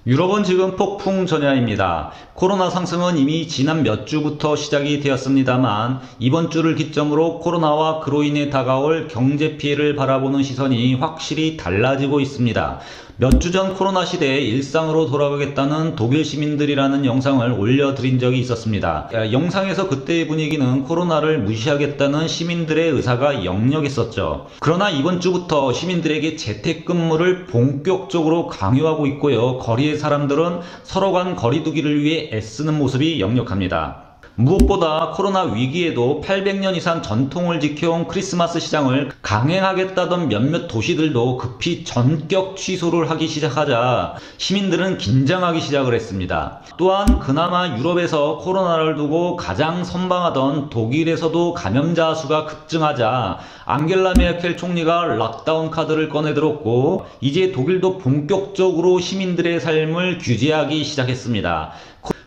유럽은 지금 폭풍 전야입니다. 코로나 상승은 이미 지난 몇 주부터 시작이 되었습니다만 이번 주를 기점으로 코로나와 그로 인해 다가올 경제 피해를 바라보는 시선이 확실히 달라지고 있습니다. 몇 주 전 코로나 시대에 일상으로 돌아가겠다는 독일 시민들이라는 영상을 올려드린 적이 있었습니다. 영상에서 그때의 분위기는 코로나를 무시하겠다는 시민들의 의사가 역력했었죠. 그러나 이번 주부터 시민들에게 재택근무를 본격적으로 강요하고 있고요. 거리의 사람들은 서로 간 거리두기를 위해 애쓰는 모습이 역력합니다. 무엇보다 코로나 위기에도 800년 이상 전통을 지켜온 크리스마스 시장을 강행하겠다던 몇몇 도시들도 급히 전격 취소를 하기 시작하자 시민들은 긴장하기 시작을 했습니다. 또한 그나마 유럽에서 코로나를 두고 가장 선방하던 독일에서도 감염자 수가 급증하자 앙겔라 메르켈 총리가 락다운 카드를 꺼내들었고 이제 독일도 본격적으로 시민들의 삶을 규제하기 시작했습니다.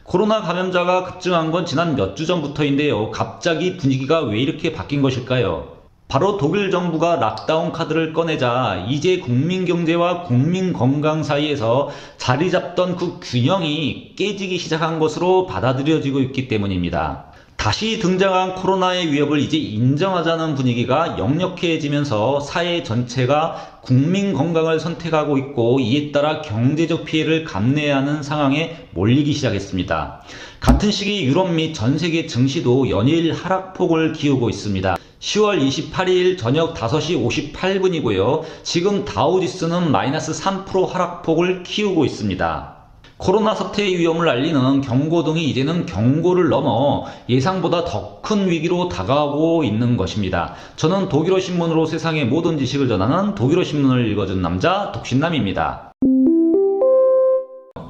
코로나 감염자가 급증한 건 지난 몇 주 전부터인데요. 갑자기 분위기가 왜 이렇게 바뀐 것일까요? 바로 독일 정부가 락다운 카드를 꺼내자 이제 국민 경제와 국민 건강 사이에서 자리 잡던 그 균형이 깨지기 시작한 것으로 받아들여지고 있기 때문입니다. 다시 등장한 코로나의 위협을 이제 인정하자는 분위기가 역력해지면서 사회 전체가 국민 건강을 선택하고 있고 이에 따라 경제적 피해를 감내해야 하는 상황에 몰리기 시작했습니다. 같은 시기 유럽 및 전 세계 증시도 연일 하락폭을 기우고 있습니다. 10월 28일 저녁 5시 58분이고요. 지금 다우지수는 마이너스 3% 하락폭을 키우고 있습니다. 코로나 사태의 위험을 알리는 경고등이 이제는 경고를 넘어 예상보다 더 큰 위기로 다가오고 있는 것입니다. 저는 독일어 신문으로 세상의 모든 지식을 전하는 독일어 신문을 읽어준 남자 독신남입니다.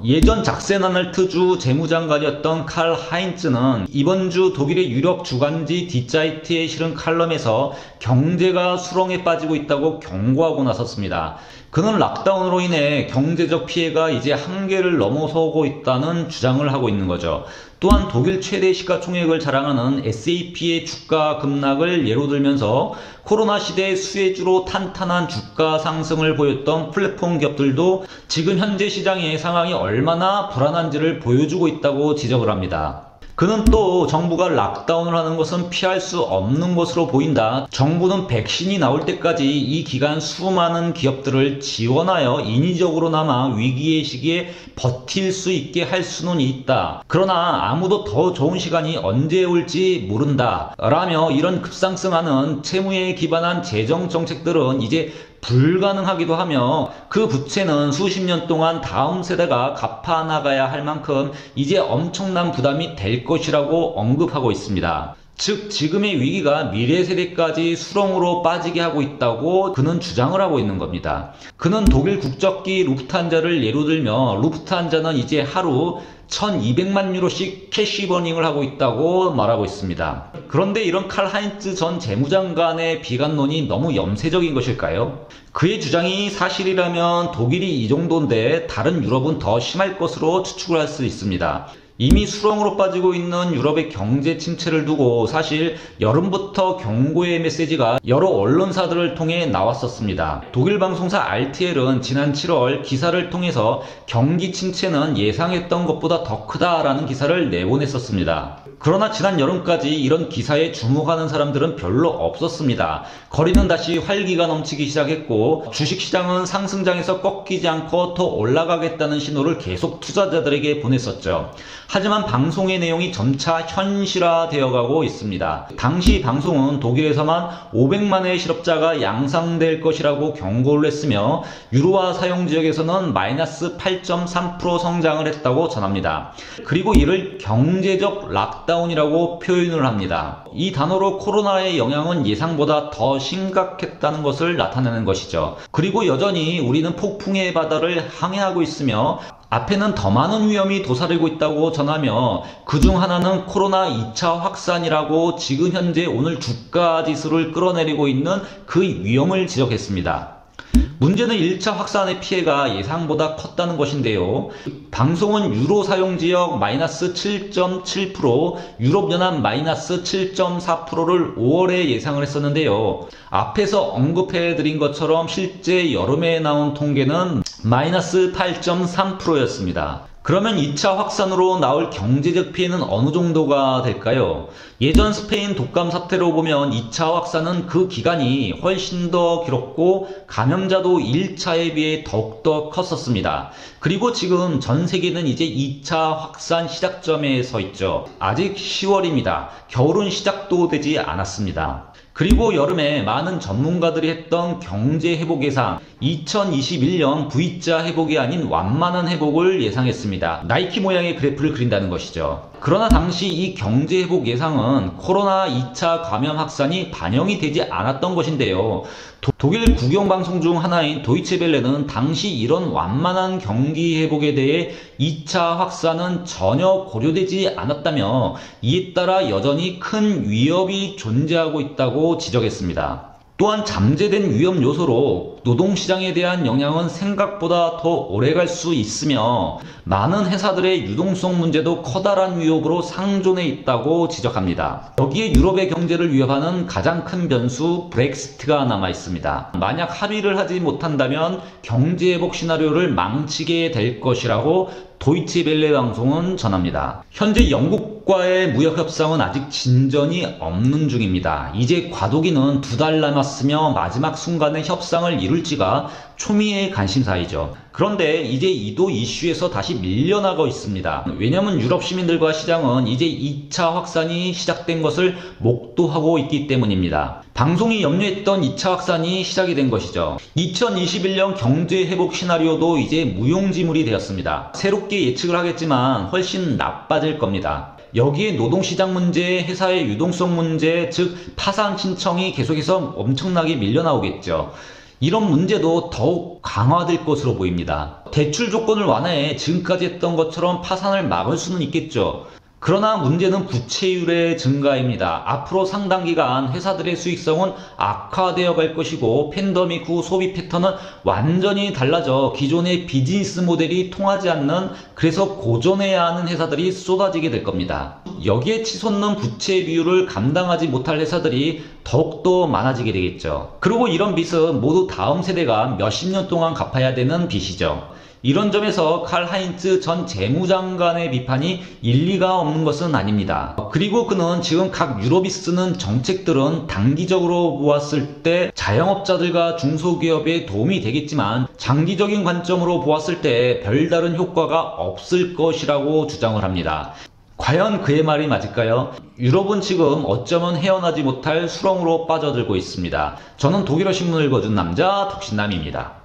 예전 작센아널트주 재무장관이었던 칼 하인츠는 이번 주 독일의 유력 주간지 디자이트에 실은 칼럼에서 경제가 수렁에 빠지고 있다고 경고하고 나섰습니다. 그는 락다운으로 인해 경제적 피해가 이제 한계를 넘어서고 있다는 주장을 하고 있는 거죠. 또한 독일 최대 시가총액을 자랑하는 SAP의 주가 급락을 예로 들면서 코로나 시대의 수혜주로 탄탄한 주가 상승을 보였던 플랫폼 기업들도 지금 현재 시장의 상황이 얼마나 불안한지를 보여주고 있다고 지적을 합니다. 그는 또 정부가 락다운을 하는 것은 피할 수 없는 것으로 보인다. 정부는 백신이 나올 때까지 이 기간 수많은 기업들을 지원하여 인위적으로나마 위기의 시기에 버틸 수 있게 할 수는 있다. 그러나 아무도 더 좋은 시간이 언제 올지 모른다. 라며 이런 급상승하는 채무에 기반한 재정 정책들은 이제 불가능하기도 하며 그 부채는 수십 년 동안 다음 세대가 갚아나가야 할 만큼 이제 엄청난 부담이 될 것이라고 언급하고 있습니다. 즉 지금의 위기가 미래 세대까지 수렁으로 빠지게 하고 있다고 그는 주장을 하고 있는 겁니다. 그는 독일 국적기 루프트한자를 예로 들며 루프트한자는 이제 하루 1200만 유로씩 캐시버닝을 하고 있다고 말하고 있습니다. 그런데 이런 칼 하인츠 전 재무장관의 비관론이 너무 염세적인 것일까요? 그의 주장이 사실이라면 독일이 이 정도인데 다른 유럽은 더 심할 것으로 추측을 할 수 있습니다. 이미 수렁으로 빠지고 있는 유럽의 경제 침체를 두고 사실 여름부터 경고의 메시지가 여러 언론사들을 통해 나왔었습니다. 독일 방송사 RTL은 지난 7월 기사를 통해서 경기 침체는 예상했던 것보다 더 크다라는 기사를 내보냈었습니다. 그러나 지난 여름까지 이런 기사에 주목하는 사람들은 별로 없었습니다. 거리는 다시 활기가 넘치기 시작했고 주식시장은 상승장에서 꺾이지 않고 더 올라가겠다는 신호를 계속 투자자들에게 보냈었죠. 하지만 방송의 내용이 점차 현실화되어 가고 있습니다. 당시 방송은 독일에서만 500만의 실업자가 양산될 것이라고 경고를 했으며 유로화 사용 지역에서는 마이너스 8.3% 성장을 했다고 전합니다. 그리고 이를 경제적 락다운이라고 표현을 합니다. 이 단어로 코로나의 영향은 예상보다 더 심각했다는 것을 나타내는 것이죠. 그리고 여전히 우리는 폭풍의 바다를 항해하고 있으며 앞에는 더 많은 위험이 도사리고 있다고 전하며 그중 하나는 코로나 2차 확산이라고 지금 현재 오늘 주가 지수를 끌어내리고 있는 그 위험을 지적했습니다. 문제는 1차 확산의 피해가 예상보다 컸다는 것인데요. 방송은 유로 사용지역 마이너스 7.7%, 유럽연합 마이너스 7.4%를 5월에 예상을 했었는데요. 앞에서 언급해드린 것처럼 실제 여름에 나온 통계는 마이너스 8.3%였습니다. 그러면 2차 확산으로 나올 경제적 피해는 어느 정도가 될까요? 예전 스페인 독감 사태로 보면 2차 확산은 그 기간이 훨씬 더 길었고 감염자도 1차에 비해 더욱더 컸었습니다. 그리고 지금 전 세계는 이제 2차 확산 시작점에 서 있죠. 아직 10월입니다. 겨울은 시작도 되지 않았습니다. 그리고 여름에 많은 전문가들이 했던 경제 회복 예상, 2021년 V자 회복이 아닌 완만한 회복을 예상했습니다. 나이키 모양의 그래프를 그린다는 것이죠. 그러나 당시 이 경제 회복 예상은 코로나 2차 감염 확산이 반영이 되지 않았던 것인데요. 독일 국영방송 중 하나인 도이체벨레는 당시 이런 완만한 경기 회복에 대해 2차 확산은 전혀 고려되지 않았다며 이에 따라 여전히 큰 위협이 존재하고 있다고 지적했습니다. 또한 잠재된 위험 요소로 노동시장에 대한 영향은 생각보다 더 오래갈 수 있으며 많은 회사들의 유동성 문제도 커다란 위협으로 상존해 있다고 지적합니다. 여기에 유럽의 경제를 위협하는 가장 큰 변수 브렉시트가 남아 있습니다. 만약 합의를 하지 못한다면 경제회복 시나리오를 망치게 될 것이라고 도이치벨레 방송은 전합니다. 현재 영국과의 무역 협상은 아직 진전이 없는 중입니다. 이제 과도기는 2달 남았으며 마지막 순간에 협상을 이룰지가 초미의 관심사이죠. 그런데 이제 이도 이슈에서 다시 밀려나고 있습니다. 왜냐하면 유럽 시민들과 시장은 이제 2차 확산이 시작된 것을 목도하고 있기 때문입니다. 방송이 염려했던 2차 확산이 시작이 된 것이죠. 2021년 경제 회복 시나리오도 이제 무용지물이 되었습니다. 새롭게 예측을 하겠지만 훨씬 나빠질 겁니다. 여기에 노동시장 문제, 회사의 유동성 문제, 즉 파산 신청이 계속해서 엄청나게 밀려나오겠죠. 이런 문제도 더욱 강화될 것으로 보입니다. 대출 조건을 완화해 지금까지 했던 것처럼 파산을 막을 수는 있겠죠. 그러나 문제는 부채율의 증가입니다. 앞으로 상당 기간 회사들의 수익성은 악화되어 갈 것이고 팬데믹 후 소비 패턴은 완전히 달라져 기존의 비즈니스 모델이 통하지 않는, 그래서 고전해야 하는 회사들이 쏟아지게 될 겁니다. 여기에 치솟는 부채 비율을 감당하지 못할 회사들이 더욱더 많아지게 되겠죠. 그리고 이런 빚은 모두 다음 세대가 몇십 년 동안 갚아야 되는 빚이죠. 이런 점에서 칼 하인츠 전 재무장관의 비판이 일리가 없는 것은 아닙니다. 그리고 그는 지금 각 유럽이 쓰는 정책들은 단기적으로 보았을 때 자영업자들과 중소기업에 도움이 되겠지만 장기적인 관점으로 보았을 때 별다른 효과가 없을 것이라고 주장을 합니다. 과연 그의 말이 맞을까요? 유럽은 지금 어쩌면 헤어나지 못할 수렁으로 빠져들고 있습니다. 저는 독일어 신문을 읽어준 남자 덕신남입니다.